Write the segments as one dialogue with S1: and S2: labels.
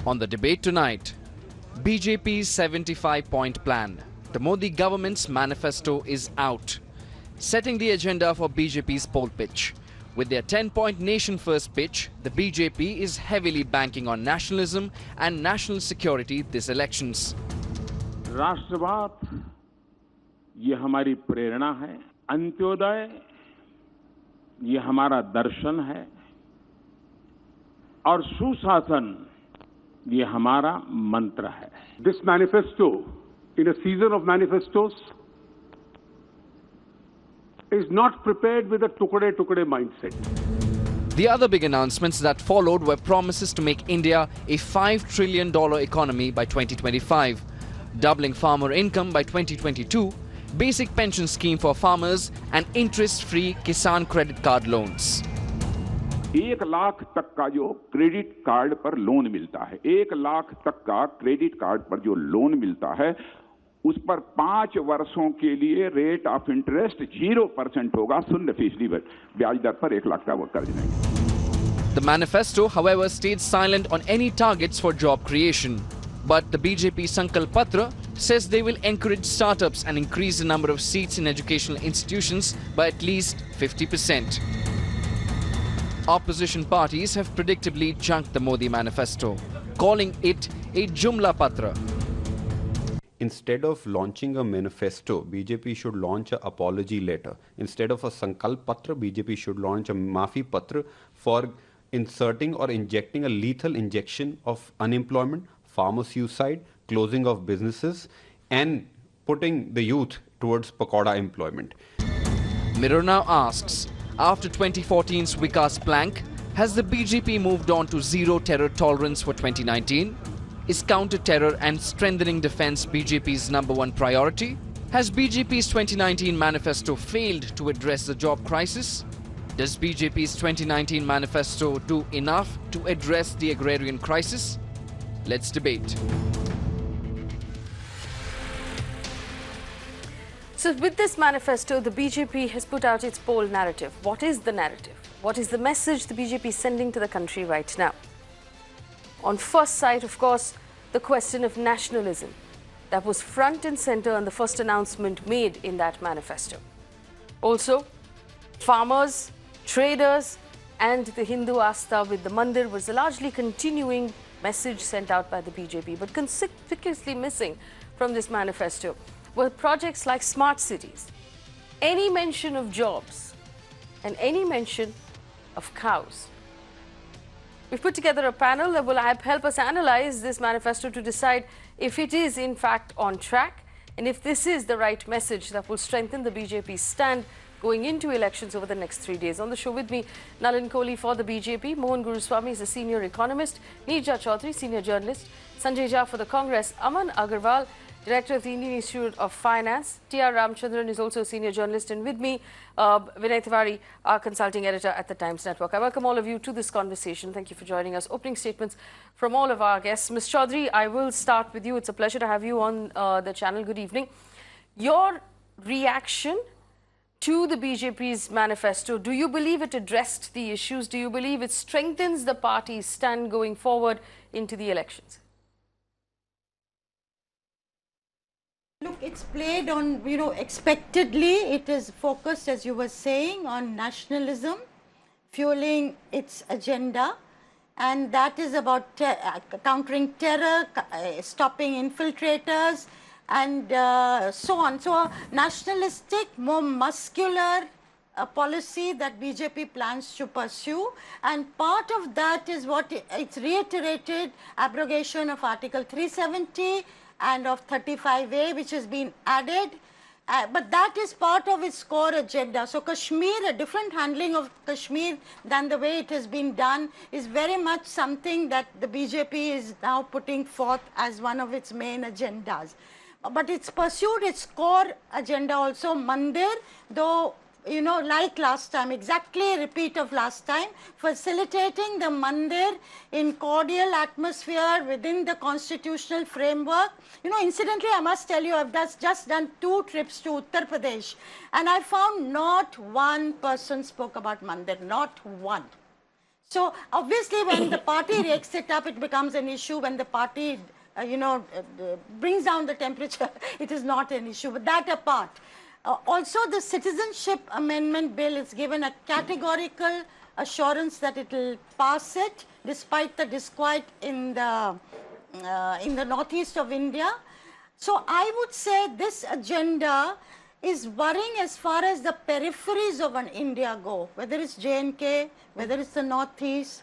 S1: On the debate tonight, BJP's 75-point plan. The Modi government's manifesto is out, setting the agenda for BJP's poll pitch. With their 10-point nation-first pitch, the BJP is heavily banking on nationalism and national security this elections.
S2: राष्ट्रवाद ये हमारी प्रेरणा है, अंत्योदय ये हमारा दर्शन है और सुशासन ये हमारा मंत्र है.
S3: This manifesto, in a season of manifestos, is not prepared with a tukade mindset.
S1: The other big announcements that followed were promises to make India a $5 trillion economy by 2025, doubling farmer income by 2022, basic pension scheme for farmers and interest-free Kisan credit card loans.
S4: 1 lakh तक का जो credit card पर loan मिलता है, 1 लाख तक का credit card पर जो लोन मिलता है, उस पर 5 वर्षों के लिए रेट ऑफ इंटरेस्ट 0% होगा, 0% ब्याज दर पर 1 लाख का वो कर्ज नहीं.
S1: The manifesto, however, stayed silent on any targets for job creation. But the BJP Sankalp Patra says they will encourage startups and increase the number of seats in educational institutions by at least 50%. Opposition parties have predictably junked the Modi manifesto, calling it a Jumla Patra.
S5: Instead of launching a manifesto, BJP should launch an apology letter. Instead of a Sankalp Patra, BJP should launch a Maafi Patra for inserting or injecting a lethal injection of unemployment, farmer suicide, closing of businesses, and putting the youth towards pakoda employment.
S1: Mirror now asks, after 2014's Vikas plank, has the BJP moved on to zero terror tolerance for 2019? Is counter-terror and strengthening defence BJP's #1 priority? Has BJP's 2019 manifesto failed to address the job crisis? Does BJP's 2019 manifesto do enough to address the agrarian crisis? Let's debate.
S6: So with this manifesto, the BJP has put out its poll narrative. What is the narrative? What is the message the BJP is sending to the country right now? On first sight, of course, the question of nationalism that was front and center in the first announcement made in that manifesto. Also, farmers, traders and the Hindu Astha with the Mandir was a largely continuing message sent out by the BJP. But conspicuously missing from this manifesto were projects like smart cities, any mention of jobs and any mention of cows. We've put together a panel that will help us analyze this manifesto to decide if it is in fact on track and if this is the right message that will strengthen the BJP's stand going into elections over the next 3 days. On the show with me, Nalin Kohli for the BJP, Mohan Guruswamy is a senior economist, Neerja Chaudhary, senior journalist, Sanjay Jha for the Congress, Aman Agarwal, Director of the Indian Institute of Finance, T.R. Ramchandran is also a senior journalist, and with me, Vinay Tiwari, our consulting editor at the Times Network. I welcome all of you to this conversation. Thank you for joining us. Opening statements from all of our guests. Ms. Chaudhary, I will start with you. It's a pleasure to have you on the channel. Good evening. Your reaction to the BJP's manifesto, do you believe it addressed the issues? Do you believe it strengthens the party's stand going forward into the elections?
S7: Look, it's played on, expectedly. It is focused, as you were saying, on nationalism, fueling its agenda. And that is about countering terror, stopping infiltrators, and so on. So a nationalistic, more muscular policy that BJP plans to pursue, and part of that is what it's reiterated, abrogation of Article 370 and of 35A, which has been added, but that is part of its core agenda. So Kashmir, a different handling of Kashmir than the way it has been done, is very much something that the BJP is now putting forth as one of its main agendas. But it's pursued its core agenda also, Mandir, though, like last time, exactly a repeat of last time, facilitating the Mandir in cordial atmosphere within the constitutional framework. Incidentally, I must tell you, I've just done 2 trips to Uttar Pradesh, and I found not one person spoke about Mandir, not one. So obviously when the party rakes it up, it becomes an issue. When the party, brings down the temperature, it is not an issue. But that apart, also the Citizenship Amendment Bill is given a categorical assurance that it will pass it, despite the disquiet in the northeast of India. So I would say this agenda is worrying as far as the peripheries of an India go, whether it's J&K, whether it's the Northeast,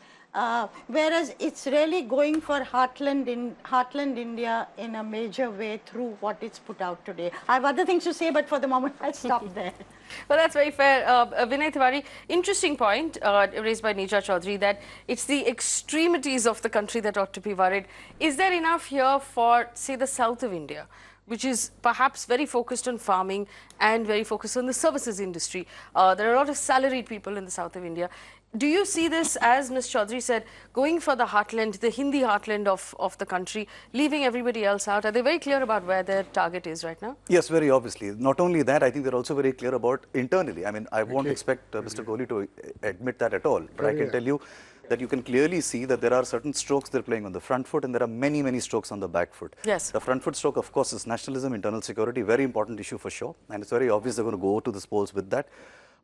S7: whereas it's really going for heartland India in a major way through what it's put out today. I have other things to say, but for the moment I'll stop there.
S6: Well, that's very fair. Vinay Tiwari, interesting point raised by Neja Chaudhary, that it's the extremities of the country that ought to be worried. Is there enough here for, say, the south of India, which is perhaps very focused on farming and very focused on the services industry? There are a lot of salaried people in the south of India. Do you see this, as Ms. Chaudhary said, going for the heartland, the Hindi heartland of the country, leaving everybody else out? Are they very clear about where their target is right now?
S8: Yes, very obviously. Not only that, I think they're also very clear about internally. I mean, I won't expect Mr. Kohli to admit that at all, but I can tell you that you can clearly see that there are certain strokes they're playing on the front foot, and there are many, many strokes on the back foot.
S6: Yes.
S8: The front foot stroke, of course, is nationalism, internal security, very important issue for sure, and it's very obvious they're going to go to the polls with that.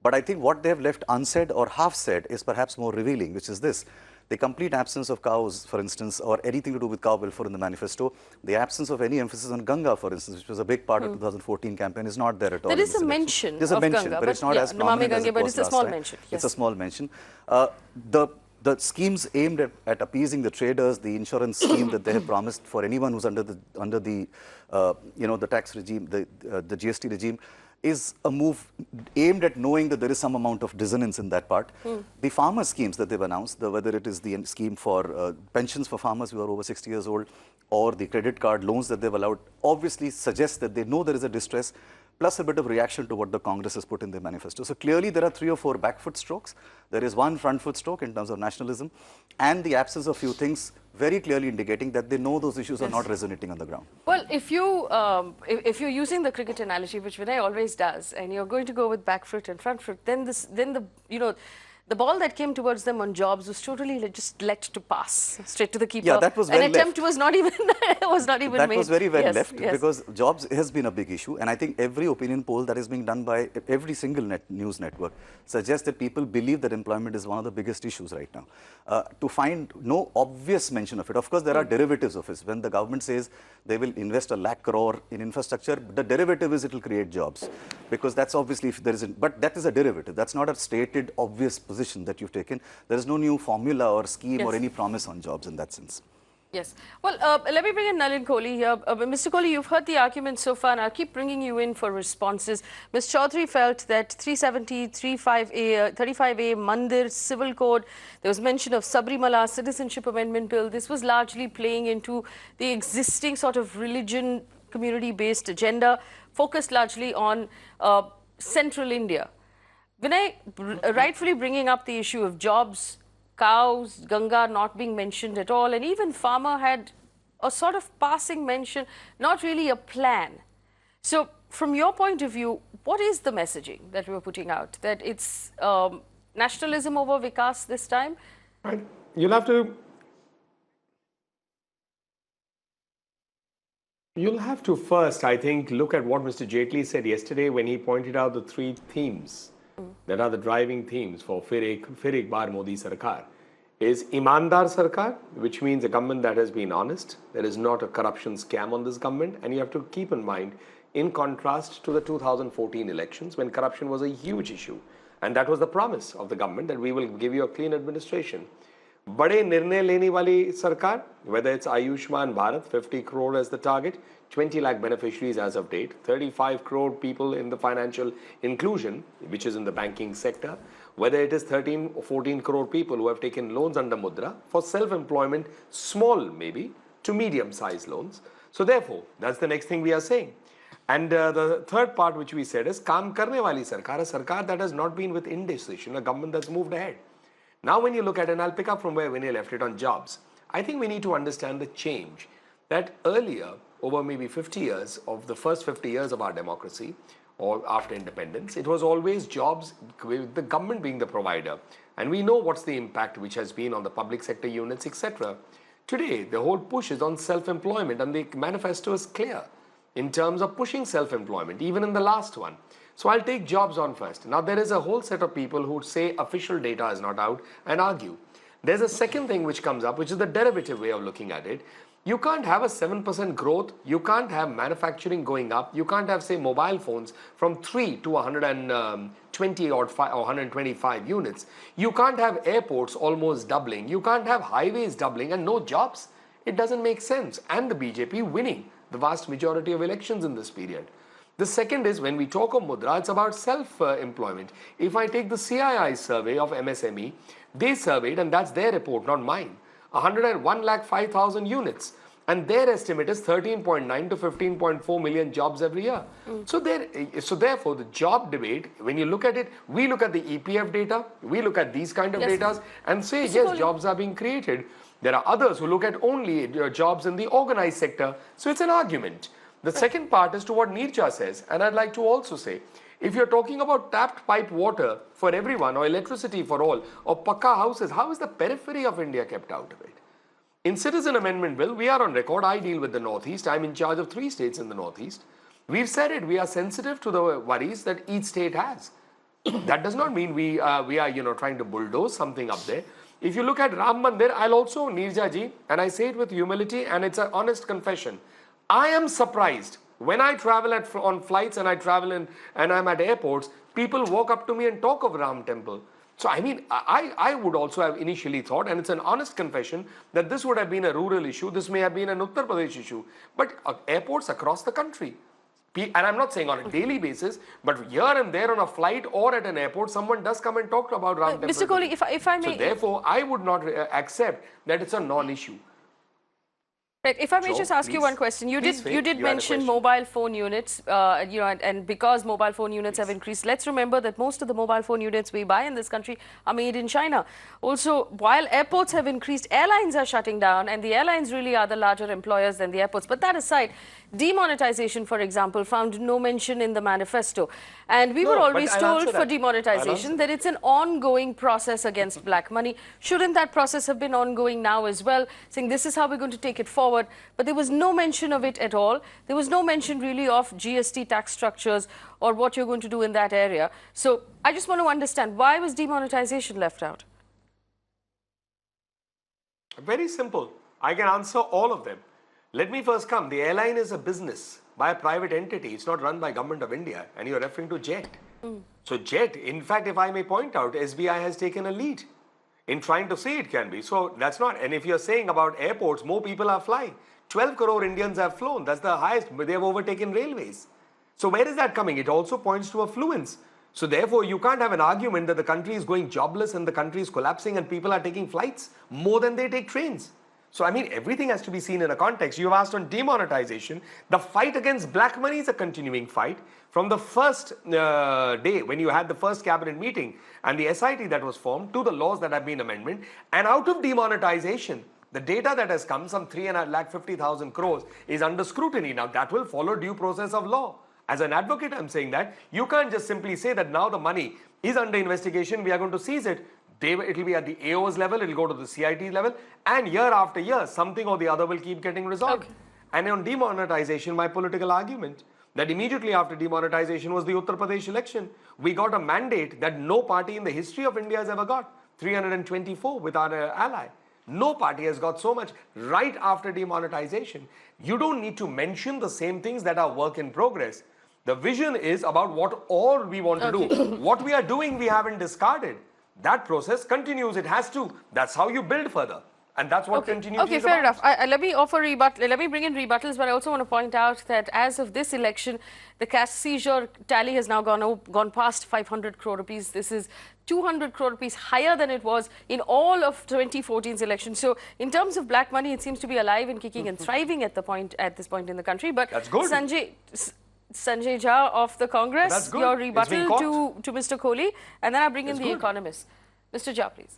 S8: But I think what they've left unsaid or half said is perhaps more revealing, which is this. The complete absence of cows, for instance, or anything to do with cow welfare in the manifesto, the absence of any emphasis on Ganga, for instance, which was a big part of the 2014 campaign, is not there at all.
S6: There is a mention
S8: There's a mention,
S6: Ganga,
S8: but it's not as prominent as it
S6: but
S8: was
S6: it's a small
S8: last time.
S6: mention. Yes.
S8: It's a small mention. The schemes aimed at appeasing the traders, the insurance scheme that they have promised for anyone who's under the tax regime, the GST regime, is a move aimed at knowing that there is some amount of dissonance in that part. The farmer schemes that they've announced, whether it is the scheme for pensions for farmers who are over 60 years old, or the credit card loans that they've allowed, obviously suggests that they know there is a distress, plus a bit of reaction to what the Congress has put in their manifesto. So clearly there are 3 or 4 back foot strokes. There is one front foot stroke in terms of nationalism, and the absence of few things very clearly indicating that they know those issues are not resonating on the ground.
S6: Well, if you're using the cricket analogy, which Vinay always does, and you're going to go with back foot and front foot, then the ball that came towards them on jobs was totally just let to pass straight to the keeper.
S8: Yeah, that was well
S6: An attempt
S8: left.
S6: was not even
S8: That
S6: made.
S8: was very well left,
S6: yes.
S8: because jobs has been a big issue, and I think every opinion poll that is being done by every single news network suggests that people believe that employment is one of the biggest issues right now. To find no obvious mention of it, of course there are derivatives of it. When the government says they will invest 1 lakh crore in infrastructure, the derivative is it will create jobs, because that's obviously, if there isn't, but that is a derivative. That's not a stated obvious position that you've taken. There is no new formula or scheme or any promise on jobs in that sense.
S6: Yes. Well, let me bring in Nalin Kohli here. Mr. Kohli, you've heard the argument so far, and I'll keep bringing you in for responses. Ms. Chaudhary felt that 370, 35A, Mandir, Civil Code, there was mention of Sabrimala, Citizenship Amendment Bill. This was largely playing into the existing sort of religion, community-based agenda, focused largely on central India. Vinay, rightfully bringing up the issue of jobs, cows, Ganga not being mentioned at all, and even farmer had a sort of passing mention, not really a plan. So from your point of view, what is the messaging that we're putting out? That it's nationalism over Vikas this time?
S9: Right. You'll have to first, I think, look at what Mr. Jaitley said yesterday when he pointed out the 3 themes that are the driving themes for Fir Ek Baar Modi Sarkar. Is Imandar Sarkar, which means a government that has been honest. There is not a corruption scam on this government, and you have to keep in mind, in contrast to the 2014 elections, when corruption was a huge issue, and that was the promise of the government, that we will give you a clean administration. Bade nirnay lene wali sarkar, whether it's Ayushman Bharat, 50 crore as the target, 20 lakh beneficiaries as of date, 35 crore people in the financial inclusion, which is in the banking sector, whether it is 13 or 14 crore people who have taken loans under Mudra for self-employment, small maybe, to medium-sized loans. So therefore, that's the next thing we are saying. And the third part which we said is Kaam Karne Wali Sarkar, a Sarkar that has not been with indecision, a government that's moved ahead. Now when you look at, and I'll pick up from where Vinay left it on jobs, I think we need to understand the change that earlier, over maybe 50 years, of the first 50 years of our democracy, or after independence, it was always jobs with the government being the provider. And we know what's the impact which has been on the public sector units, etc. Today, the whole push is on self-employment, and the manifesto is clear in terms of pushing self-employment, even in the last one. So I'll take jobs on first. Now, there is a whole set of people who say official data is not out and argue. There's a second thing which comes up, which is the derivative way of looking at it. You can't have a 7% growth. You can't have manufacturing going up. You can't have, say, mobile phones from 3 to 120 or 125 units. You can't have airports almost doubling. You can't have highways doubling and no jobs. It doesn't make sense. And the BJP winning the vast majority of elections in this period. The second is, when we talk of Mudra, it's about self-employment. If I take the CII survey of MSME, they surveyed, and that's their report, not mine, 101,05,000 units. And their estimate is 13.9 to 15.4 million jobs every year. So therefore, the job debate, when you look at it, we look at the EPF data, we look at these kind of data and say, yes, jobs are being created. There are others who look at only jobs in the organized sector. So it's an argument. The second part is to what Neerja says, and I'd like to also say, if you're talking about tapped pipe water for everyone, or electricity for all, or pakka houses, how is the periphery of India kept out of it? In Citizen Amendment Bill, we are on record. I deal with the Northeast. I'm in charge of 3 states in the Northeast. We've said it. We are sensitive to the worries that each state has. That does not mean we are trying to bulldoze something up there. If you look at Ram Mandir, I'll also, Neerja ji, and I say it with humility, and it's an honest confession, I am surprised when I travel on flights and I travel and I'm at airports, people walk up to me and talk of Ram Temple. So I mean, I would also have initially thought, and it's an honest confession, that this would have been a rural issue, this may have been an Uttar Pradesh issue, but airports across the country. And I'm not saying on a daily basis, but here and there on a flight or at an airport, someone does come and talk about Ram Temple.
S6: Mr. Kohli, if I may...
S9: So therefore, I would not accept that it's a non-issue.
S6: Right. If I may just ask you one question, you did mention mobile phone units, and because mobile phone units have increased, let's remember that most of the mobile phone units we buy in this country are made in China. Also, while airports have increased, airlines are shutting down, and the airlines really are the larger employers than the airports. But that aside, demonetization, for example, found no mention in the manifesto. And we were always told for demonetization that it's an ongoing process against black money. Shouldn't that process have been ongoing now as well, saying this is how we're going to take it forward? But there was no mention of it at all. There was no mention really of GST tax structures or what you're going to do in that area. So I just want to understand, why was demonetization left out?
S9: Very simple. I can answer all of them. Let me first come. The airline is a business by a private entity. It's not run by Government of India. And you're referring to Jet. So Jet, in fact, if I may point out, SBI has taken a lead in trying to say it can be. So that's not. And if you're saying about airports, more people are flying. 12 crore Indians have flown. That's the highest. But they have overtaken railways. So where is that coming? It also points to affluence. So therefore, you can't have an argument that the country is going jobless and the country is collapsing and people are taking flights more than they take trains. So, I mean, everything has to be seen in a context. You have asked on demonetization. The fight against black money is a continuing fight. From the first day when you had the first cabinet meeting and the SIT that was formed to the laws that have been amended, and out of demonetization, the data that has come, some 3,50,000 crores, is under scrutiny. Now, that will follow due process of law. As an advocate, I'm saying that you can't just simply say that now the money is under investigation, we are going to seize it. It will be at the AO's level, it will go to the CIT level, and year after year, something or the other will keep getting resolved. Okay. And on demonetization, my political argument, that immediately after demonetization was the Uttar Pradesh election. We got a mandate that no party in the history of India has ever got, 324 with our ally. No party has got so much right after demonetization. You don't need to mention the same things that are work in progress. The vision is about what all we want to do. What we are doing, we haven't discarded. That process continues. It has to. That's how you build further. And that's what continues.
S6: Okay, fair enough. Let me offer let me bring in rebuttals, but I also want to point out that as of this election, the cash seizure tally has now gone past 500 crore rupees. This is 200 crore rupees higher than it was in all of 2014's election. So in terms of black money, it seems to be alive and kicking and thriving at this point in the country. But
S9: that's good.
S6: Sanjay Jha of the Congress, your rebuttal to Mr. Kohli, and then I bring in the economist. Mr. Jha, please.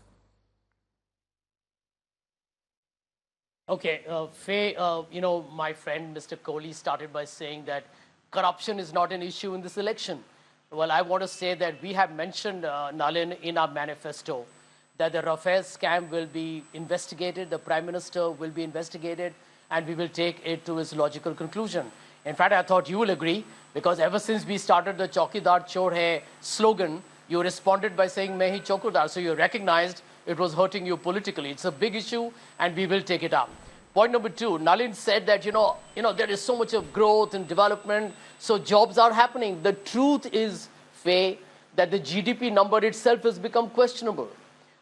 S10: Okay, Faye, my friend Mr. Kohli started by saying that corruption is not an issue in this election. Well, I want to say that we have mentioned, Nalin, in our manifesto that the Rafale scam will be investigated, the Prime Minister will be investigated, and we will take it to its logical conclusion. In fact, I thought you will agree, because ever since we started the Chaukidar Chor Hai slogan, you responded by saying, Main hi Chaukidar. So you recognized it was hurting you politically. It's a big issue, and we will take it up. Point number two, Nalin said that, there is so much of growth and development, so jobs are happening. The truth is, Faye, that the GDP number itself has become questionable.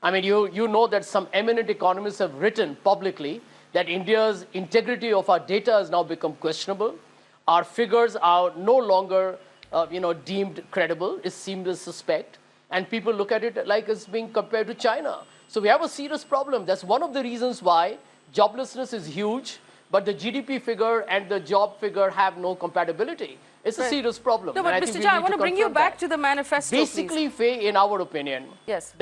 S10: I mean, you know that some eminent economists have written publicly that India's integrity of our data has now become questionable. Our figures are no longer, deemed credible. It's seen as suspect. And people look at it like it's being compared to China. So we have a serious problem. That's one of the reasons why joblessness is huge, but the GDP figure and the job figure have no compatibility. It's a serious problem.
S6: No, but Mr. Jha, I want to bring you back to the manifesto,
S10: basically, Faye, in our opinion,
S6: yes,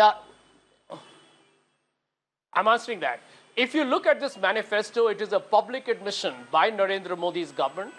S10: I'm answering that. If you look at this manifesto, it is a public admission by Narendra Modi's government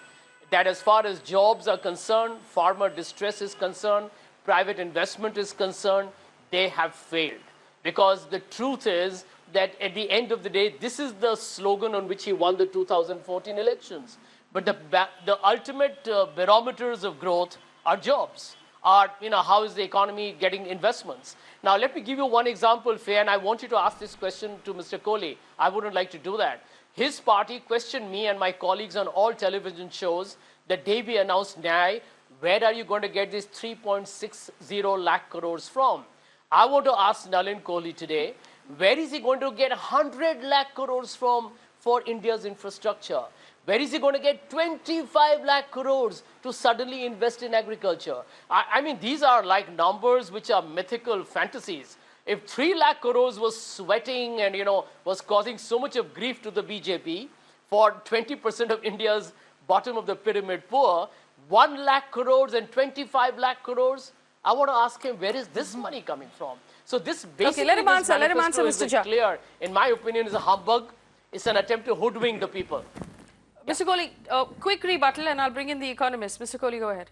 S10: that as far as jobs are concerned, farmer distress is concerned, private investment is concerned, they have failed. Because the truth is that at the end of the day, this is the slogan on which he won the 2014 elections. But the ultimate barometers of growth are jobs. How is the economy getting investments? Now, let me give you one example, Faye, and I want you to ask this question to Mr. Kohli. I wouldn't like to do that. His party questioned me and my colleagues on all television shows the day we announced Nyay, where are you going to get these 3.60 lakh crores from? I want to ask Nalin Kohli today, where is he going to get 100 lakh crores from for India's infrastructure? Where is he going to get 25 lakh crores to suddenly invest in agriculture? I mean, these are like numbers which are mythical fantasies. If 3 lakh crores was sweating and, was causing so much of grief to the BJP for 20% of India's bottom of the pyramid poor, 1 lakh crores and 25 lakh crores, I want to ask him, where is this money coming from? So this basically,
S6: let him answer, Mr. Jha.
S10: Clear, in my opinion, is a humbug. It's an attempt to hoodwink the people.
S6: Mr. Kohli, quick rebuttal and I'll bring in the economist. Mr. Kohli, go ahead.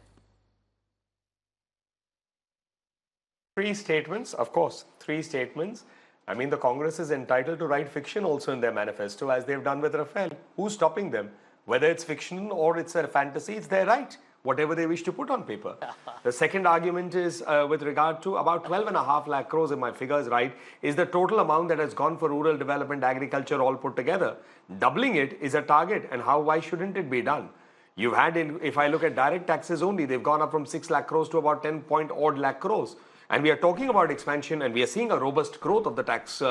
S9: Three statements, of course, three statements. I mean, the Congress is entitled to write fiction also in their manifesto, as they've done with Rafale. Who's stopping them? Whether it's fiction or it's a fantasy, it's their right, whatever they wish to put on paper. The second argument is with regard to about 12.5 lakh crores, if my figure is right, is the total amount that has gone for rural development, agriculture, all put together. Doubling it is a target, and why shouldn't it be done? You've had, if I look at direct taxes only, they've gone up from 6 lakh crores to about 10 odd lakh crores. And we are talking about expansion, and we are seeing a robust growth of the tax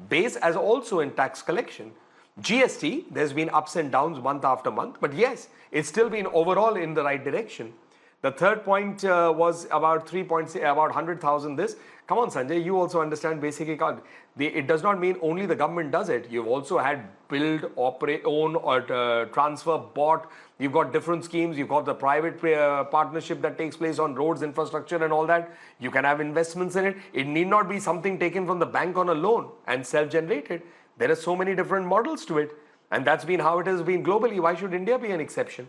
S9: base as also in tax collection. GST, there's been ups and downs month after month, but yes, it's still been overall in the right direction. The third point was about 100,000 this. Come on, Sanjay, you also understand basic econ. It does not mean only the government does it. You've also had build, operate, own, or transfer, bought. You've got different schemes. You've got the private partnership that takes place on roads, infrastructure and all that. You can have investments in it. It need not be something taken from the bank on a loan and self-generated. There are so many different models to it. And that's been how it has been globally. Why should India be an exception?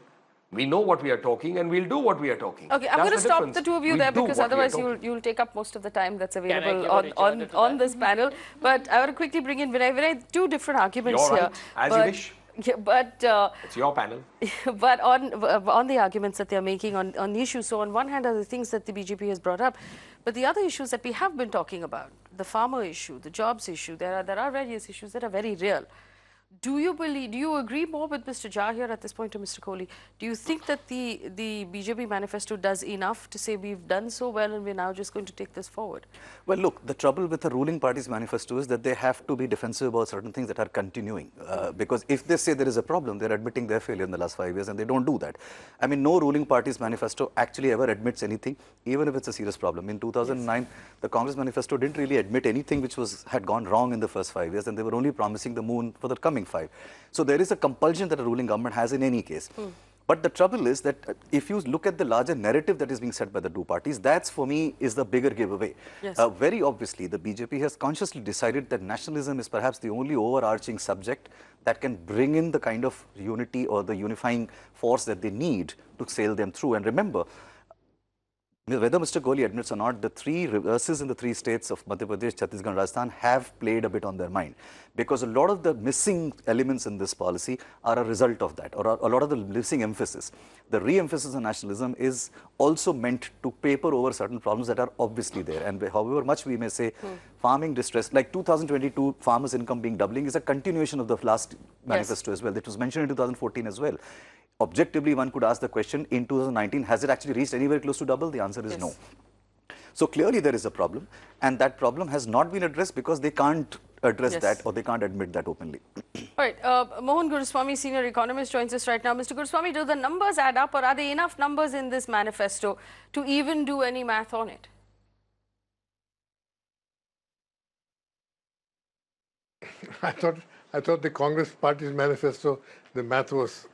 S9: We know what we are talking and we'll do what we are talking.
S6: Okay, I'm going to stop the two of you there because otherwise you'll take up most of the time that's available on this panel. But I want to quickly bring in Vinay, two different arguments
S9: You're
S6: here.
S9: Right. As you wish.
S6: Yeah, but
S9: it's your panel.
S6: But on the arguments that they're making on the issues, so on one hand are the things that the BJP has brought up, but the other issues that we have been talking about, the farmer issue, the jobs issue, there are various issues that are very real. Do you agree more with Mr. Jha here at this point, to Mr. Kohli? Do you think that the BJP manifesto does enough to say we've done so well and we're now just going to take this forward?
S8: Well, look, the trouble with the ruling party's manifesto is that they have to be defensive about certain things that are continuing. Because if they say there is a problem, they're admitting their failure in the last 5 years, and they don't do that. I mean, no ruling party's manifesto actually ever admits anything, even if it's a serious problem. In 2009, the Congress manifesto didn't really admit anything which had gone wrong in the first 5 years, and they were only promising the moon for the coming 5. So there is a compulsion that a ruling government has in any case. But the trouble is that if you look at the larger narrative that is being set by the two parties, that's for me is the bigger giveaway.
S6: Yes.
S8: Very obviously, the BJP has consciously decided that nationalism is perhaps the only overarching subject that can bring in the kind of unity or the unifying force that they need to sail them through. And remember, whether Mr. Kohli admits or not, the three reverses in the three states of Madhya Pradesh, Chhattisgarh and Rajasthan have played a bit on their mind, because a lot of the missing elements in this policy are a result of that, or a lot of the missing emphasis. The re-emphasis on nationalism is also meant to paper over certain problems that are obviously there. And however much we may say farming distress, like 2022 farmers' income being doubling is a continuation of the last manifesto as well. It was mentioned in 2014 as well. Objectively, one could ask the question, in 2019, has it actually reached anywhere close to double? The answer is no. So clearly there is a problem, and that problem has not been addressed because they can't address that, or they can't admit that openly.
S6: All right, Mohan Guruswamy, senior economist, joins us right now. Mr. Guruswamy, do the numbers add up, or are there enough numbers in this manifesto to even do any math on it?
S11: I thought the Congress Party's manifesto, the math was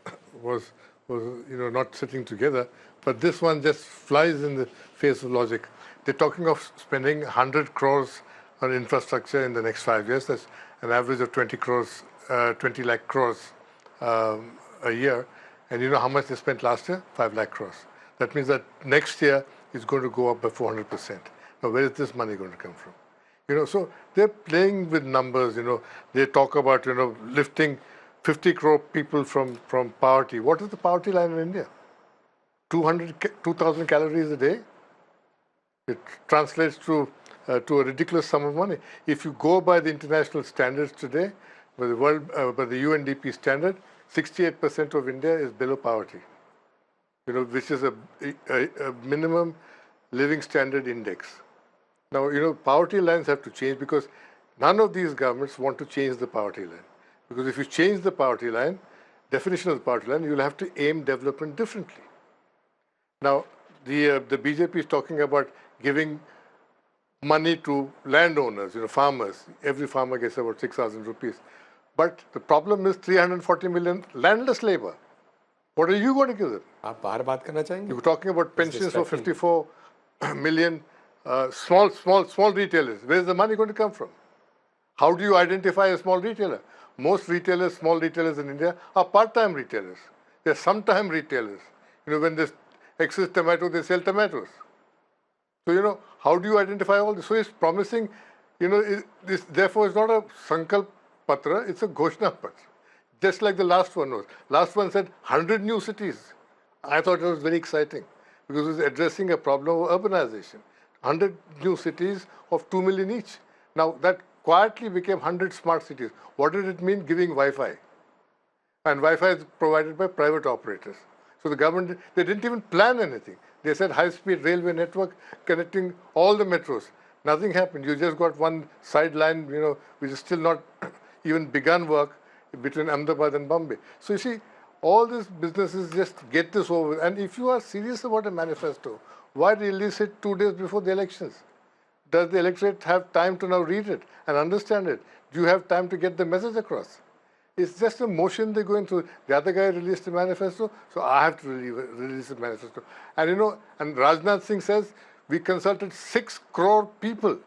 S11: not sitting together, but this one just flies in the face of logic. They're talking of spending 100 crores on infrastructure in the next 5 years. That's an average of 20 lakh crores a year. And you know how much they spent last year? 5 lakh crores. That means that next year is going to go up by 400%. Now, where is this money going to come from? So they're playing with numbers. They talk about lifting 50 crore people from poverty. What is the poverty line in India? 2,000 calories a day. It translates to a ridiculous sum of money. If you go by the international standards today, by the UNDP standard, 68% of India is below poverty. Which is a minimum living standard index. Now, poverty lines have to change, because none of these governments want to change the poverty line. Because if you change the poverty line, definition of the poverty line, you'll have to aim development differently. Now, the BJP is talking about giving money to landowners, farmers. Every farmer gets about 6,000 rupees. But the problem is 340 million landless labor. What are you going to give them? You're talking about pensions for 54 million small retailers. Where is the money going to come from? How do you identify a small retailer? Most retailers, small retailers in India, are part-time retailers. They're sometime retailers. When there's excess tomato, they sell tomatoes. So, how do you identify all this? So it's promising, this therefore is not a Sankalp Patra, it's a Ghoshna Patra. Just like the last one was. Last one said 100 new cities. I thought it was very exciting, because it was addressing a problem of urbanization. 100 new cities of 2 million each. Now, that quietly became 100 smart cities. What did it mean? Giving Wi-Fi. And Wi-Fi is provided by private operators. So the government, they didn't even plan anything. They said high-speed railway network connecting all the metros. Nothing happened. You just got one sideline, which is still not even begun work between Ahmedabad and Bombay. So you see, all these businesses just get this over with. And if you are serious about a manifesto, why release it 2 days before the elections? Does the electorate have time to now read it and understand it? Do you have time to get the message across? It's just a motion they're going through. The other guy released a manifesto, so I have to release a manifesto. And and Rajnath Singh says, we consulted 6 crore people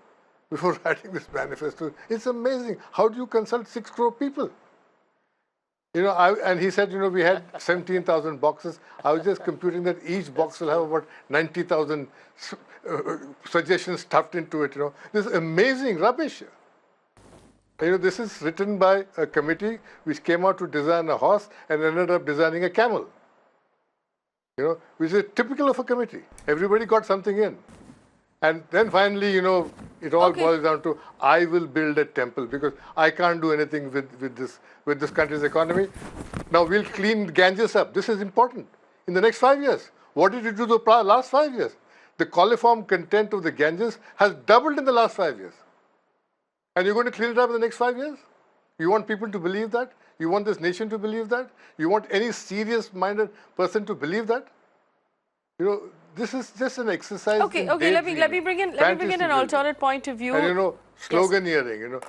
S11: before writing this manifesto. It's amazing. How do you consult 6 crore people? And he said, we had 17,000 boxes. I was just computing that each box will have about 90,000 suggestions stuffed into it. This is amazing rubbish. This is written by a committee which came out to design a horse and ended up designing a camel. Which is typical of a committee. Everybody got something in. And then finally, it all boils down to, I will build a temple, because I can't do anything with this country's economy. Now we'll clean Ganges up. This is important. In the next 5 years, what did you do the last 5 years? The coliform content of the Ganges has doubled in the last 5 years. And you're going to clean it up in the next 5 years? You want people to believe that? You want this nation to believe that? You want any serious-minded person to believe that? This is just an exercise.
S6: Okay. Let me bring in an alternate point of view.
S11: And sloganeering.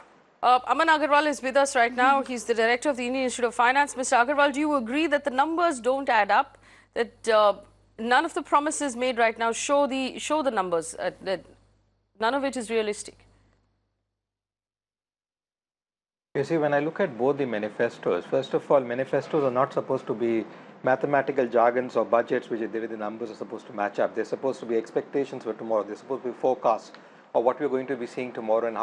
S6: Aman Agarwal is with us right now. He's the director of the Indian Institute of Finance. Mr. Agarwal, do you agree that the numbers don't add up? That none of the promises made right now show the numbers? That none of it is realistic.
S12: You see, when I look at both the manifestos, first of all, manifestos are not supposed to be mathematical jargons or budgets which the numbers are supposed to match up. They're supposed to be expectations for tomorrow. They're supposed to be forecasts of what we're going to be seeing tomorrow and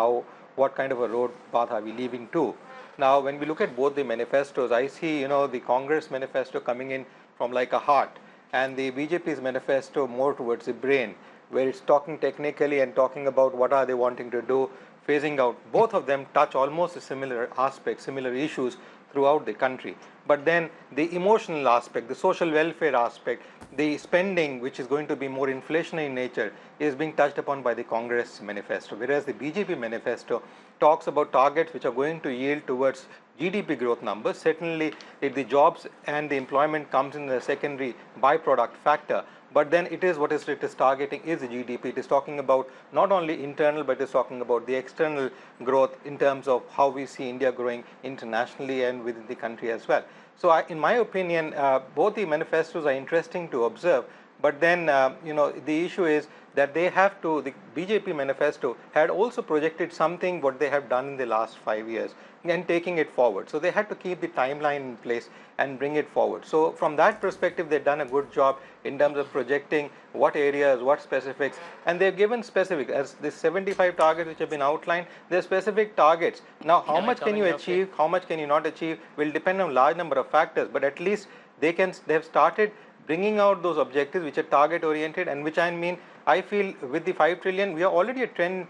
S12: what kind of a road path are we leaving to. Now, when we look at both the manifestos, I see, the Congress manifesto coming in from like a heart, and the BJP's manifesto more towards the brain, where it's talking technically and talking about what are they wanting to do, phasing out. Both of them touch almost a similar aspects, similar issues throughout the country. But then the emotional aspect, the social welfare aspect, the spending, which is going to be more inflationary in nature, is being touched upon by the Congress manifesto, whereas the BJP manifesto talks about targets which are going to yield towards GDP growth numbers. Certainly, if the jobs and the employment comes in the secondary byproduct factor, but then it is what it is targeting is the GDP. It is talking about not only internal, but it is talking about the external growth in terms of how we see India growing internationally and within the country as well. So, in my opinion, both the manifestos are interesting to observe, but then the issue is that they have to, the BJP manifesto had also projected something what they have done in the last 5 years and taking it forward. So, they had to keep the timeline in place and bring it forward. So, from that perspective, they've done a good job in terms of projecting what areas, what specifics, and they've given specific, as the 75 targets which have been outlined, they're specific targets. Now, how much can you achieve, how much can you not achieve will depend on a large number of factors, but at least they have started bringing out those objectives which are target oriented, and which I feel with the 5 trillion, we are already a 10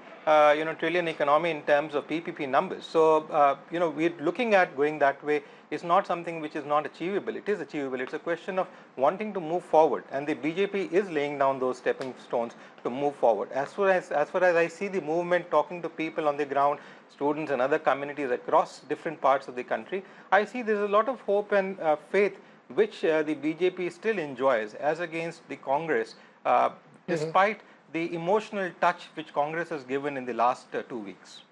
S12: trillion economy in terms of PPP numbers. So, we're looking at going that way is not something which is not achievable. It is achievable. It's a question of wanting to move forward, and the BJP is laying down those stepping stones to move forward. As far as I see the movement, talking to people on the ground, students and other communities across different parts of the country, I see there's a lot of hope and faith which the BJP still enjoys as against the Congress, despite the emotional touch which Congress has given in the last 2 weeks.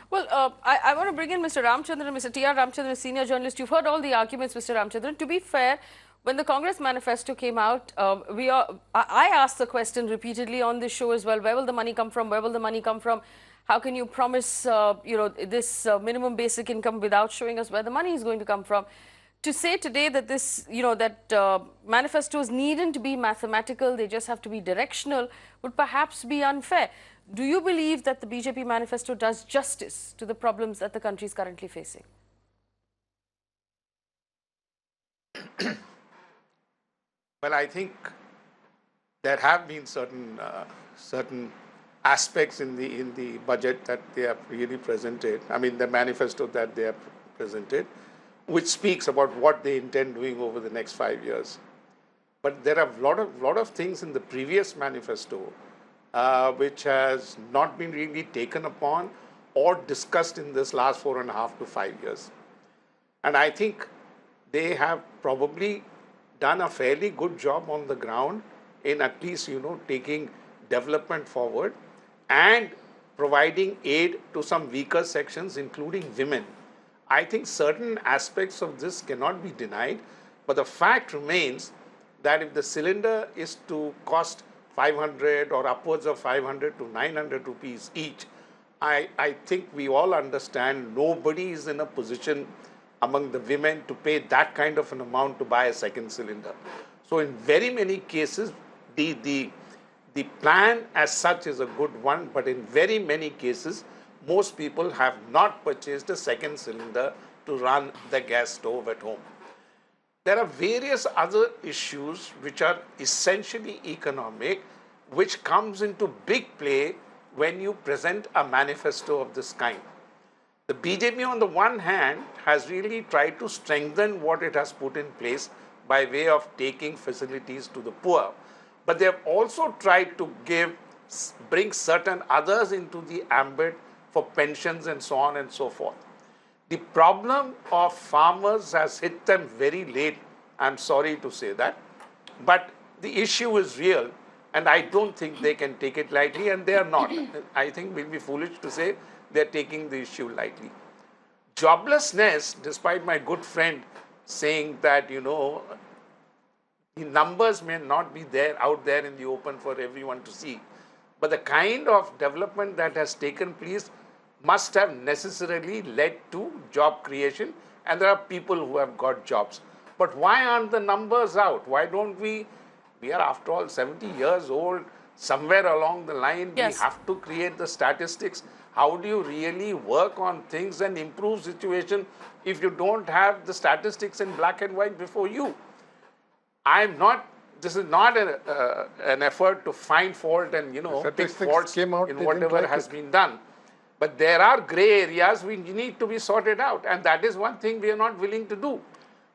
S6: Well, I want to bring in Mr. Ramchandran, Mr. T.R. Ramchandran, senior journalist. You've heard all the arguments, Mr. Ramchandran. To be fair, when the Congress manifesto came out, I asked the question repeatedly on this show as well, where will the money come from, where will the money come from? How can you promise, this minimum basic income without showing us where the money is going to come from? To say today that this, manifestos needn't be mathematical, they just have to be directional, would perhaps be unfair. Do you believe that the BJP manifesto does justice to the problems that the country is currently facing?
S13: Well, I think there have been certain aspects in the budget that they have really presented. I mean, the manifesto that they have presented, which speaks about what they intend doing over the next 5 years. But there are a lot of things in the previous manifesto which has not been really taken upon or discussed in this last 4.5 to 5 years. And I think they have probably done a fairly good job on the ground in at least, taking development forward and providing aid to some weaker sections, including women. I think certain aspects of this cannot be denied, but the fact remains that if the cylinder is to cost 500 or upwards of 500 to 900 rupees each, I think we all understand nobody is in a position among the women to pay that kind of an amount to buy a second cylinder. So in very many cases, the plan as such is a good one, but in very many cases, most people have not purchased a second cylinder to run the gas stove at home. There are various other issues which are essentially economic, which comes into big play when you present a manifesto of this kind. The BJP on the one hand has really tried to strengthen what it has put in place by way of taking facilities to the poor, but they have also tried to bring certain others into the ambit for pensions and so on and so forth. The problem of farmers has hit them very late, I'm sorry to say that, but the issue is real and I don't think they can take it lightly, and they are not. I think we'll be foolish to say they're taking the issue lightly. Joblessness, despite my good friend saying that, the numbers may not be out there in the open for everyone to see, but the kind of development that has taken place must have necessarily led to job creation, and there are people who have got jobs. But why aren't the numbers out? Why don't we are after all 70 years old, somewhere along the line, we have to create the statistics. How do you really work on things and improve situation if you don't have the statistics in black and white before you? This is not an effort to find fault and, pick faults in whatever has been done. But there are gray areas which need to be sorted out. And that is one thing we are not willing to do.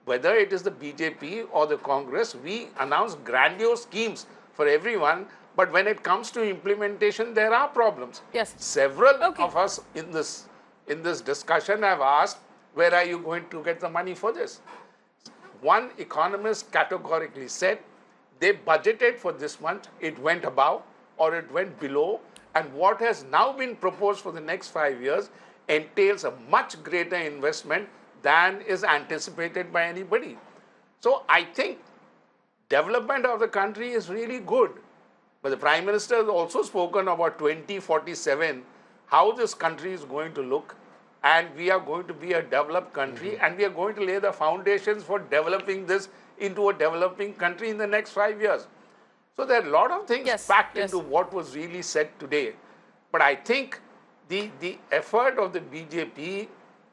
S13: Whether it is the BJP or the Congress, we announce grandiose schemes for everyone. But when it comes to implementation, there are problems.
S6: Yes.
S13: Several of us in this discussion have asked, where are you going to get the money for this? One economist categorically said, they budgeted for this month, it went above or it went below. And what has now been proposed for the next 5 years entails a much greater investment than is anticipated by anybody. So I think development of the country is really good. But the Prime Minister has also spoken about 2047, how this country is going to look. And we are going to be a developed country and we are going to lay the foundations for developing this into a developing country in the next 5 years. So there are a lot of things packed into what was really said today. But I think the effort of the BJP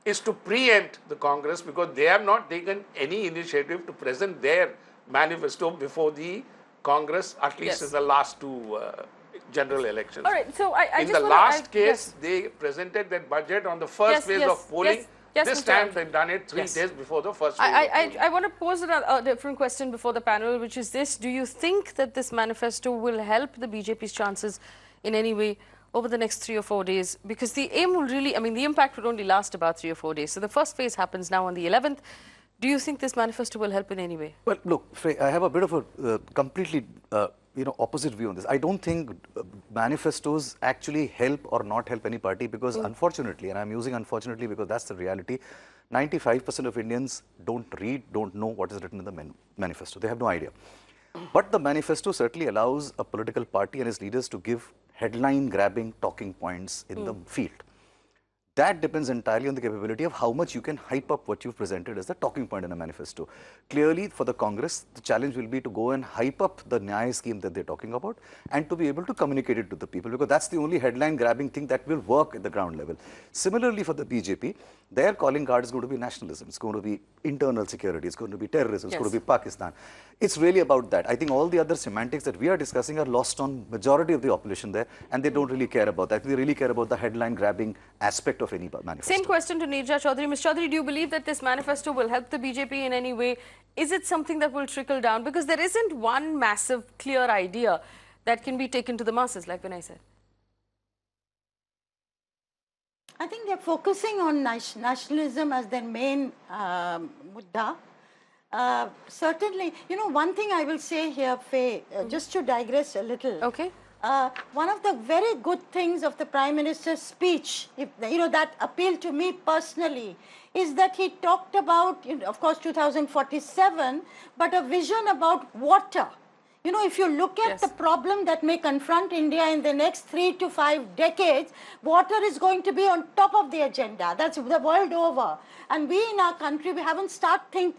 S13: is to preempt the Congress because they have not taken any initiative to present their manifesto before the Congress, at least in the last two general elections.
S6: All right, so I
S13: in
S6: just
S13: the last case, they presented that budget on the first phase of polling. This time they've done it 3 days before the first phase of polling.
S6: I want to pose a different question before the panel, which is this. Do you think that this manifesto will help the BJP's chances in any way over the next 3 or 4 days? Because the aim will really, the impact would only last about 3 or 4 days. So the first phase happens now on the 11th. Do you think this manifesto will help in any way?
S8: Well, look, Frey, I have a bit of a completely opposite view on this. I don't think manifestos actually help or not help any party because unfortunately, and I'm using unfortunately because that's the reality, 95% of Indians don't read, don't know what is written in the manifesto. They have no idea. But the manifesto certainly allows a political party and its leaders to give headline-grabbing talking points in the field. That depends entirely on the capability of how much you can hype up what you've presented as the talking point in a manifesto. Clearly, for the Congress, the challenge will be to go and hype up the Nyaya scheme that they're talking about and to be able to communicate it to the people because that's the only headline-grabbing thing that will work at the ground level. Similarly, for the BJP, their calling card is going to be nationalism. It's going to be internal security. It's going to be terrorism. It's going to be Pakistan. It's really about that. I think all the other semantics that we are discussing are lost on majority of the population there and they don't really care about that. They really care about the headline-grabbing aspect of any manifesto.
S6: Same question to Neerja Chaudhary. Ms. Chaudhary, do you believe that this manifesto will help the BJP in any way? Is it something that will trickle down? Because there isn't one massive, clear idea that can be taken to the masses, like Vinay said.
S7: I think they're focusing on nationalism as their main mudda. Certainly, one thing I will say here, Faye, just to digress a little.
S6: Okay.
S7: One of the very good things of the Prime Minister's speech, that appealed to me personally, is that he talked about, of course, 2047, but a vision about water. If you look at the problem that may confront India in the next 3 to 5 decades, water is going to be on top of the agenda. That's the world over. And we in our country, we haven't started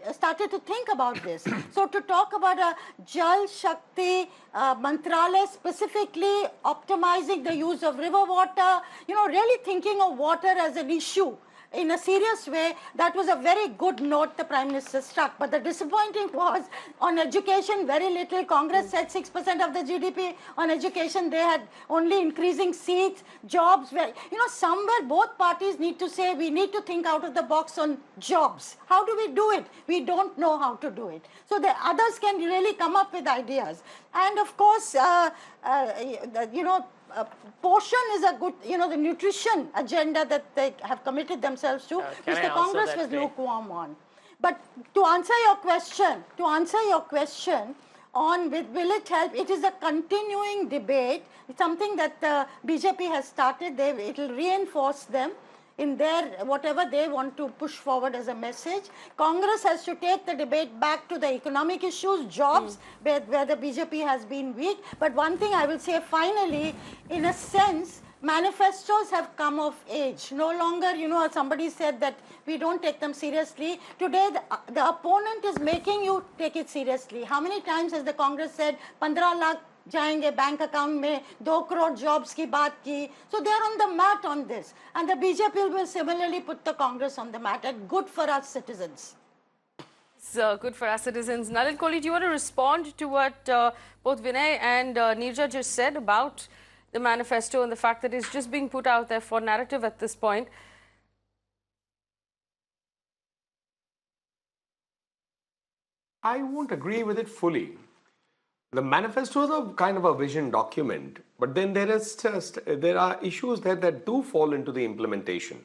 S7: to think about this. So to talk about a Jal Shakti Mantralaya specifically optimizing the use of river water, really thinking of water as an issue in a serious way, that was a very good note the Prime Minister struck. But the disappointing was on education, very little. Congress said 6% of the GDP on education. They had only increasing seats, jobs. Somewhere both parties need to say we need to think out of the box on jobs. How do we do it? We don't know how to do it. So the others can really come up with ideas. And of course, portion is a good, the nutrition agenda that they have committed themselves to, which the Congress was lukewarm on. But to answer your question, on will it help, it is a continuing debate. It's something that the BJP has started. It will reinforce them in their, whatever they want to push forward as a message. Congress has to take the debate back to the economic issues, jobs, where the BJP has been weak. But one thing I will say finally, in a sense, manifestos have come of age. No longer, you know, somebody said that we don't take them seriously. Today, the opponent is making you take it seriously. How many times has the Congress said, 15 lakh जाएंगे bank account में 2 crore jobs की बात की. So they are on the mat on this, and the BJP will similarly put the Congress on the mat, and good for us citizens.
S6: It's good for our citizens. Nalin Kohli, do you want to respond to what both Vinay and Neerja just said about the manifesto and the fact that it's just being put out there for narrative at this point?
S9: I won't agree with it fully. The manifesto is a kind of a vision document, but then there are issues there that do fall into the implementation.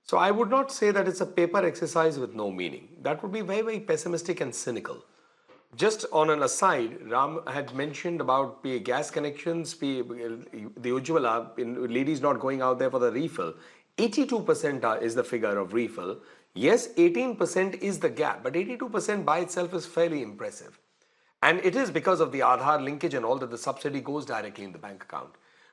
S9: So I would not say that it's a paper exercise with no meaning. That would be very, very pessimistic and cynical. Just on an aside, Ram had mentioned about gas connections, the Ujjwala, ladies not going out there for the refill. 82% is the figure of refill. Yes, 18% is the gap, but 82% by itself is fairly impressive. And it is because of the Aadhaar linkage and all that the subsidy goes directly in the bank account.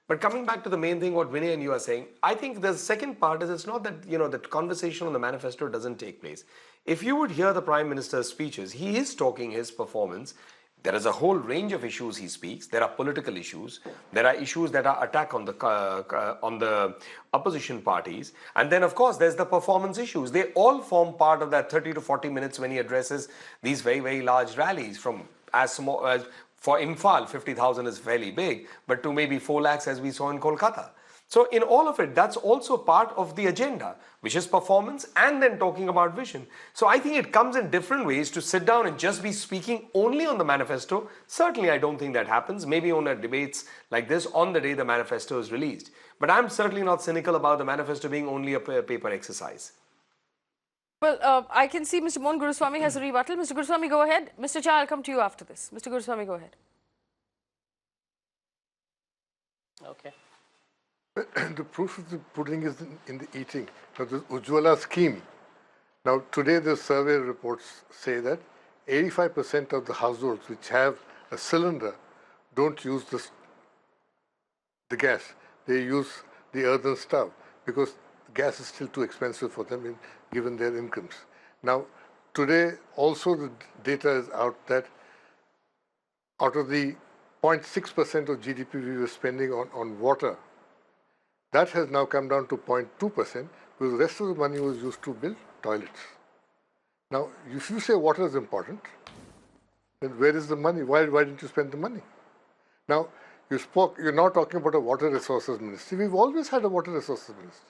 S9: But coming back to the main thing, what Vinay and you are saying, I think the second part is it's not that, you know, that conversation on the manifesto doesn't take place. If you would hear the Prime Minister's speeches, he is talking his performance. There is a whole range of issues he speaks. There are political issues. There are issues that are attack on the opposition parties. And then, of course, there's the performance issues. They all form part of that 30 to 40 minutes when he addresses these very, very large rallies from as small as for Imphal, 50,000 is fairly big, but to maybe 4 lakhs as we saw in Kolkata. So in all of it, that's also part of the agenda, which is performance and then talking about vision. So I think it comes in different ways. To sit down and just be speaking only on the manifesto, certainly I don't think that happens. Maybe on debates like this on the day the manifesto is released. But I'm certainly not cynical about the manifesto being only a paper exercise.
S6: Well, I can see Mr. Mohan Guruswamy has a rebuttal. Mr. Guruswamy, go ahead. Mr. Cha, I'll come to you after this. Mr. Guruswamy, go ahead.
S10: Okay.
S11: The proof of the pudding is in the eating. Now, the Ujjwala scheme. Now, today the survey reports say that 85% of the households which have a cylinder don't use the gas. They use the earthen stove because gas is still too expensive for them given their incomes. Now, today also the data is out that out of the 0.6% of GDP we were spending on water, that has now come down to 0.2% because the rest of the money was used to build toilets. Now, if you say water is important, then where is the money? Why didn't you spend the money? Now, you're now talking about a water resources ministry. We've always had a water resources ministry.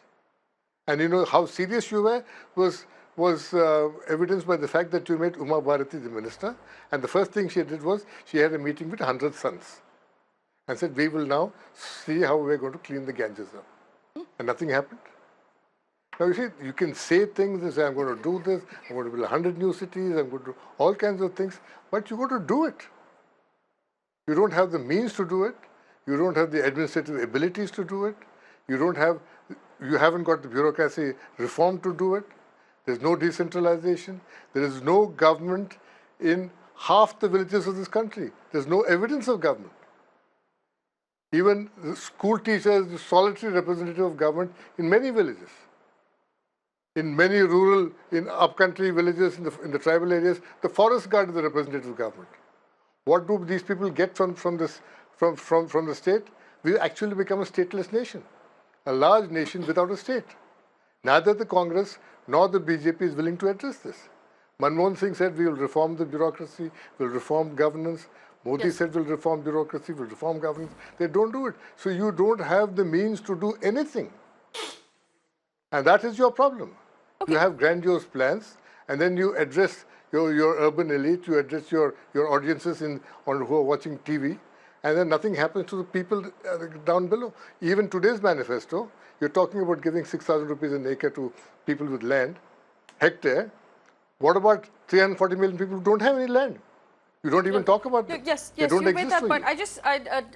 S11: And you know how serious you were was evidenced by the fact that you made Uma Bharati the minister, and the first thing she did was she had a meeting with 100 sons and said, we will now see how we're going to clean the Ganges up. And nothing happened. Now you see, you can say things and say, I'm going to do this, I'm going to build 100 new cities, I'm going to do all kinds of things, but you've got to do it. You don't have the means to do it. You don't have the administrative abilities to do it. You haven't got the bureaucracy reform to do it. There's no decentralization. There is no government in half the villages of this country. There's no evidence of government. Even the school teachers, the solitary representative of government in many villages. In many rural, in upcountry villages, in the tribal areas, the forest guard is the representative of government. What do these people get from the state? We actually become a stateless nation. A large nation without a state. Neither the Congress nor the BJP is willing to address this. Manmohan Singh said we will reform the bureaucracy, we'll reform governance. Modi said we'll reform bureaucracy, we'll reform governance. They don't do it. So you don't have the means to do anything. And that is your problem. Okay. You have grandiose plans and then you address your urban elite, you address your audiences who are watching TV, and then nothing happens to the people down below. Even today's manifesto, you're talking about giving 6,000 rupees an acre to people with land, hectare. What about 340 million people who don't have any land? You don't even talk about them.
S6: Yes, you made that point.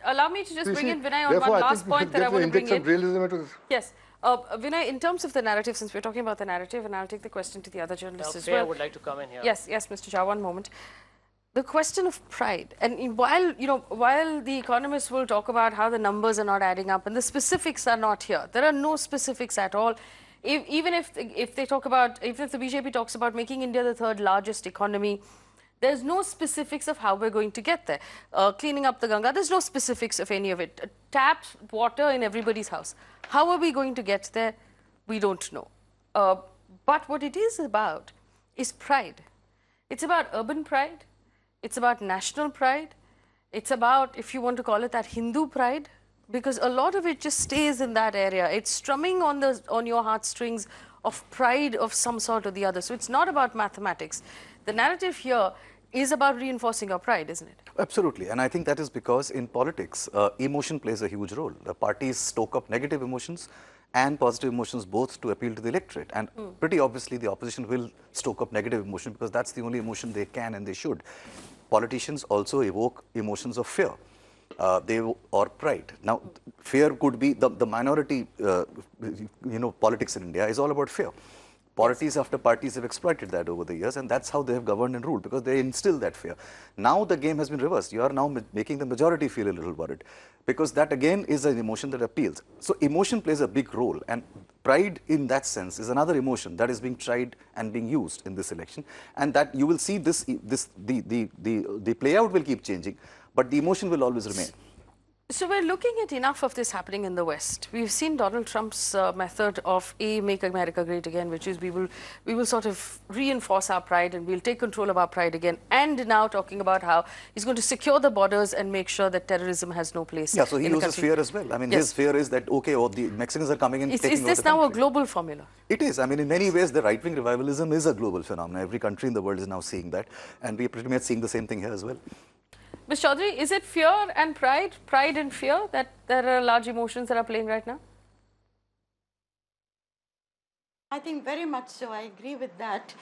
S6: Allow me to just bring in Vinay on one last point that I want to bring in.
S11: Realism into this.
S6: Yes. Vinay, in terms of the narrative, since we're talking about the narrative, and I'll take the question to the other journalists as well.
S10: I would like to come in here.
S6: Yes, Mr. Jha, one moment. the question of pride, and while the economists will talk about how the numbers are not adding up and the specifics are not here, there are no specifics at all. Even if the BJP talks about making India the third largest economy, there's no specifics of how we're going to get there. Cleaning up the Ganga, there's no specifics of any of it. Tap water in everybody's house. How are we going to get there? We don't know. But what it is about is pride. It's about urban pride. It's about national pride. It's about, if you want to call it that, Hindu pride, because a lot of it just stays in that area. It's strumming on your heartstrings of pride of some sort or the other. So it's not about mathematics. The narrative here is about reinforcing our pride, isn't it?
S8: Absolutely. And I think that is because in politics, emotion plays a huge role. The parties stoke up negative emotions and positive emotions both to appeal to the electorate. And pretty obviously, the opposition will stoke up negative emotion because that's the only emotion they can and they should. Politicians also evoke emotions of fear or pride. Now, fear could be the minority, politics in India is all about fear. Parties after parties have exploited that over the years, and that's how they have governed and ruled, because they instill that fear. Now the game has been reversed. You are now making the majority feel a little worried, because that again is an emotion that appeals. So emotion plays a big role, and pride in that sense is another emotion that is being tried and being used in this election, and that you will see the play out will keep changing, but the emotion will always remain.
S6: So we're looking at enough of this happening in the West. We've seen Donald Trump's method of Make America Great Again, which is we will sort of reinforce our pride and we'll take control of our pride again. And now talking about how he's going to secure the borders and make sure that terrorism has no place.
S8: Yeah, so he uses fear as well. I mean, his fear is that, okay, the Mexicans are coming in.
S6: Is this now a global formula?
S8: It is. I mean, in many ways, the right-wing revivalism is a global phenomenon. Every country in the world is now seeing that. And we're pretty much seeing the same thing here as well.
S6: Ms. Chaudhary, is it fear and pride and fear, that there are large emotions that are playing right now?
S7: I think very much so. I agree with that.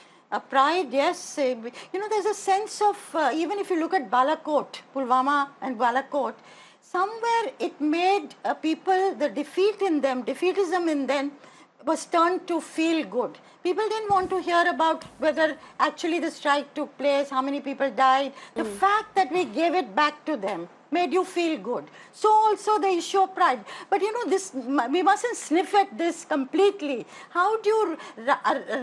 S7: Pride, yes. There's a sense of, even if you look at Balakot, Pulwama and Balakot, somewhere it made people, the defeatism in them was turned to feel good. People didn't want to hear about whether actually the strike took place, how many people died. The fact that we gave it back to them made you feel good. So also the issue of pride. But we mustn't sniff at this completely. How do you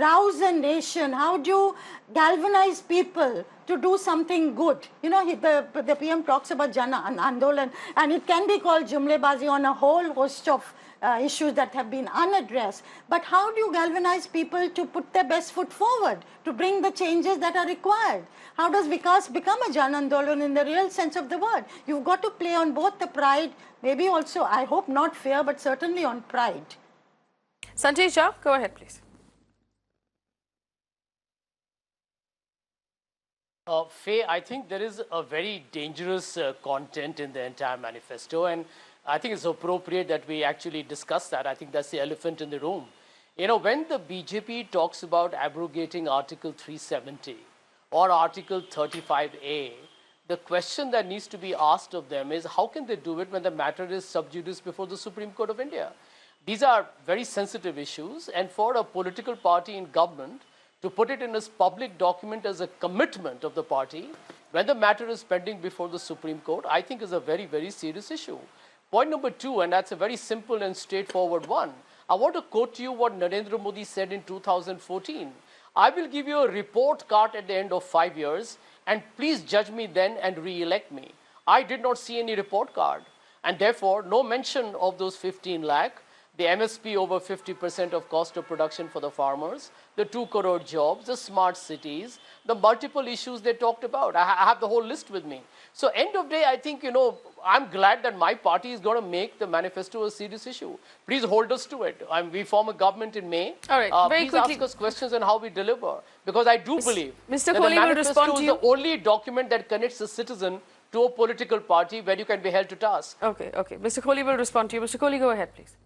S7: rouse a nation? How do you galvanize people to do something good? The PM talks about Jana Andolan, and it can be called Jumlebazi on a whole host of issues that have been unaddressed. But how do you galvanize people to put their best foot forward, to bring the changes that are required? How does Vikas become a Jan Andolan in the real sense of the word? You've got to play on both the pride, maybe also, I hope not fear, but certainly on pride.
S6: Sanjay Shah, go ahead, please.
S10: Faye, I think there is a very dangerous content in the entire manifesto, and I think it's appropriate that we actually discuss that. I think that's the elephant in the room. When the BJP talks about abrogating Article 370 or Article 35A, the question that needs to be asked of them is how can they do it when the matter is sub judice before the Supreme Court of India? These are very sensitive issues, and for a political party in government to put it in a public document as a commitment of the party when the matter is pending before the Supreme Court, I think is a very, very serious issue. Point number two, and that's a very simple and straightforward one. I want to quote to you what Narendra Modi said in 2014. I will give you a report card at the end of 5 years, and please judge me then and re-elect me. I did not see any report card, and therefore no mention of those 15 lakh, the MSP over 50% of cost of production for the farmers, the 2 crore jobs, the smart cities, the multiple issues they talked about. I have the whole list with me. So end of day, I think, I'm glad that my party is going to make the manifesto a serious issue. Please hold us to it. We form a government in May.
S6: All right, very
S10: please
S6: quickly.
S10: ask us questions on how we deliver. Because I do believe
S6: Mr.
S10: that
S6: Kohli
S10: the
S6: will respond
S10: manifesto
S6: to
S10: is
S6: you.
S10: the only document that connects a citizen to a political party where you can be held to task.
S6: Okay. Mr. Kohli will respond to you. Mr. Kohli, go ahead, please.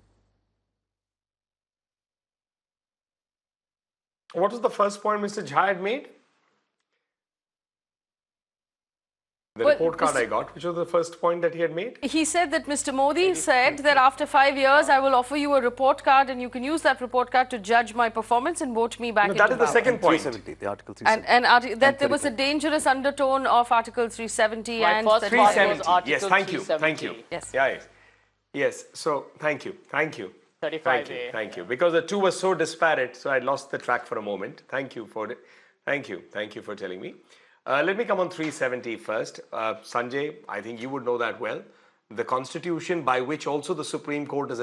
S9: What was the first point Mr. Jha had made? The report card I got, which was the first point that he had made.
S6: He said that Mr. Modi said that after 5 years, I will offer you a report card and you can use that report card to judge my performance and vote me back into
S9: that is the
S6: power.
S9: second point.
S8: 370, the Article 370.
S6: And that there was a dangerous undertone of Article 370 and...
S10: first
S9: 370.
S10: was Article
S9: Yes, thank you.
S10: 370.
S9: Thank you.
S6: Yes.
S9: Yeah, yes. Yes, so thank you. Thank you.
S10: 35A.
S9: Thank you. Thank you. Because the two were so disparate, so I lost the track for a moment. Thank you for it. Thank you. Thank you for telling me. Let me come on 370 first. Sanjay, I think you would know that well. The constitution by which also the Supreme Court is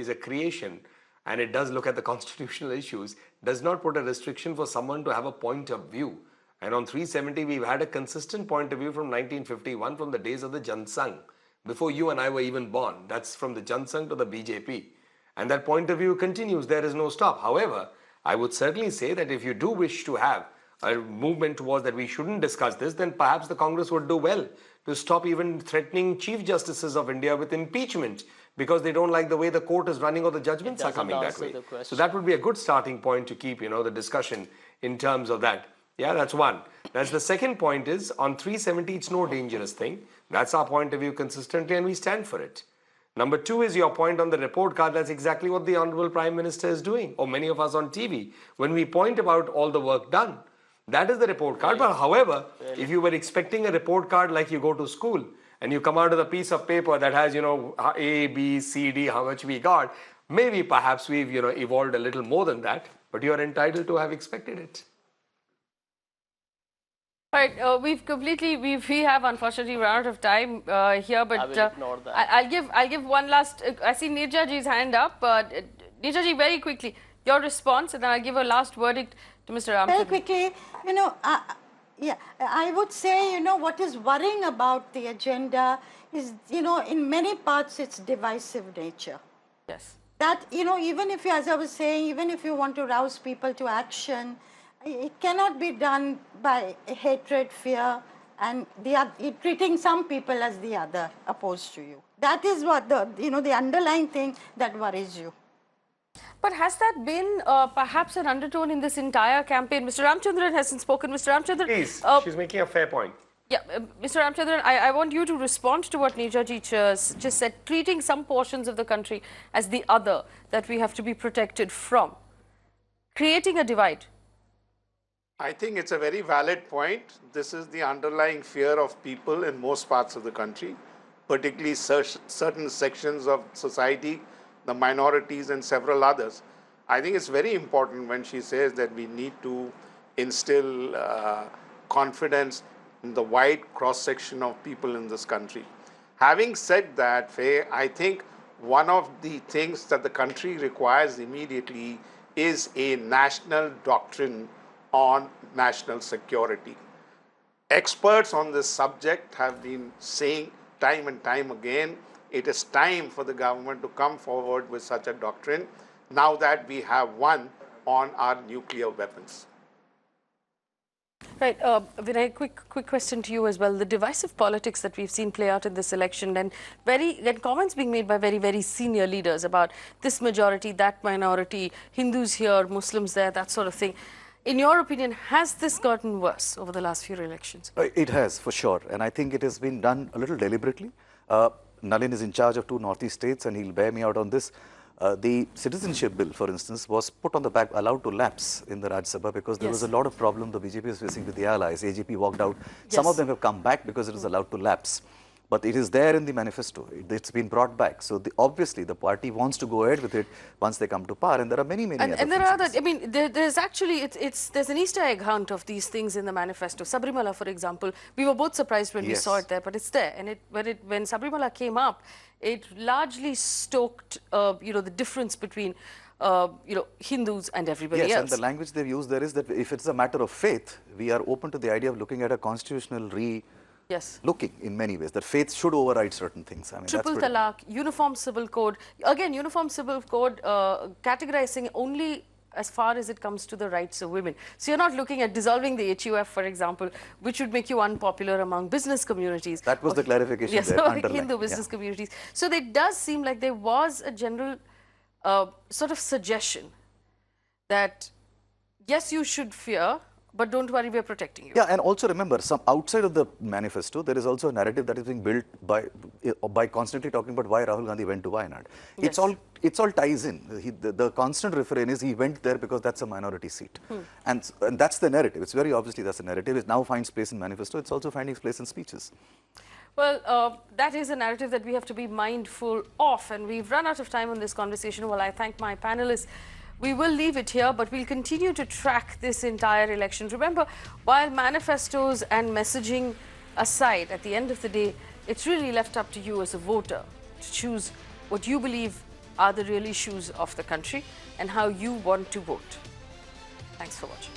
S9: a creation, and it does look at the constitutional issues, does not put a restriction for someone to have a point of view. And on 370, we've had a consistent point of view from 1951, from the days of the Jansang, before you and I were even born. That's from the Jansang to the BJP. And that point of view continues. There is no stop. However, I would certainly say that if you do wish to have a movement towards that we shouldn't discuss this, then perhaps the Congress would do well to stop even threatening Chief Justices of India with impeachment because they don't like the way the court is running or the judgments are coming that way. So that would be a good starting point to keep, the discussion in terms of that. Yeah, that's one. That's the second point is on 370, it's no dangerous thing. That's our point of view consistently and we stand for it. Number two is your point on the report card. That's exactly what the Honorable Prime Minister is doing, or many of us on TV, when we point about all the work done. That is the report card. But however, if you were expecting a report card like you go to school and you come out with a piece of paper that has, A, B, C, D, how much we got, maybe perhaps we've, evolved a little more than that, but you are entitled to have expected it.
S6: All right, we have unfortunately run out of time here, but
S10: I will ignore that.
S6: I'll give one last, I see Nirja ji's hand up. Nirja ji, very quickly, your response, and then I'll give a last verdict to Mr. Ramchandran.
S7: Very quickly, I would say, what is worrying about the agenda is, in many parts, it's divisive nature.
S6: Yes.
S7: That, even if you, as I was saying, even if you want to rouse people to action, it cannot be done by hatred, fear, and treating some people as the other, opposed to you. That is what the underlying thing that worries you.
S6: But has that been perhaps an undertone in this entire campaign? Mr. Ramchandran hasn't spoken. Mr. Ramchandran...
S9: Please, she's making a fair point.
S6: Yeah, Mr. Ramchandran, I want you to respond to what Nirja ji just said, treating some portions of the country as the other that we have to be protected from, creating a divide.
S13: I think it's a very valid point. This is the underlying fear of people in most parts of the country, particularly certain sections of society, the minorities and several others. I think it's very important when she says that we need to instill confidence in the wide cross-section of people in this country. Having said that, Faye, I think one of the things that the country requires immediately is a national doctrine on national security. Experts on this subject have been saying time and time again, it is time for the government to come forward with such a doctrine now that we have one on our nuclear weapons.
S6: Right, Vinay, quick question to you as well. The divisive politics that we've seen play out in this election and comments being made by very, very senior leaders about this majority, that minority, Hindus here, Muslims there, that sort of thing. In your opinion, has this gotten worse over the last few elections?
S8: It has, for sure. And I think it has been done a little deliberately. Nalin is in charge of 2 Northeast states, and he'll bear me out on this. The citizenship bill, for instance, was put on the back, allowed to lapse in the Rajya Sabha because there was a lot of problem the BJP is facing with the allies. AGP walked out. Yes. Some of them have come back because it was allowed to lapse. But it is there in the manifesto. It's been brought back. So obviously the party wants to go ahead with it once they come to power. And there are many other
S6: And there are other, I mean, there's actually, there's an Easter egg hunt of these things in the manifesto. Sabrimala, for example, we were both surprised when we saw it there, but it's there. And when Sabrimala came up, it largely stoked, the difference between, Hindus and everybody else.
S8: Yes, and the language they've used there is that if it's a matter of faith, we are open to the idea of looking at a constitutional looking in many ways, that faith should override certain things. I mean,
S6: Triple Talaq, Uniform Civil Code. Again, Uniform Civil Code categorizing only as far as it comes to the rights of women. So you're not looking at dissolving the HUF, for example, which would make you unpopular among business communities.
S8: That was the clarification
S6: yes,
S8: there.
S6: Hindu business communities. So it does seem like there was a general sort of suggestion that, yes, you should fear But don't worry, we're protecting you.
S8: Yeah, and also remember, some outside of the manifesto, there is also a narrative that is being built by constantly talking about why Rahul Gandhi went to Wayanad.
S6: Yes.
S8: It's all ties in. The constant refrain is he went there because that's a minority seat, and that's the narrative. It's very obviously that's the narrative. It now finds place in manifesto. It's also finding place in speeches.
S6: Well, that is a narrative that we have to be mindful of, and we've run out of time on this conversation. Well, I thank my panelists. We will leave it here, but we'll continue to track this entire election. Remember, while manifestos and messaging aside, at the end of the day, it's really left up to you as a voter to choose what you believe are the real issues of the country and how you want to vote. Thanks for watching.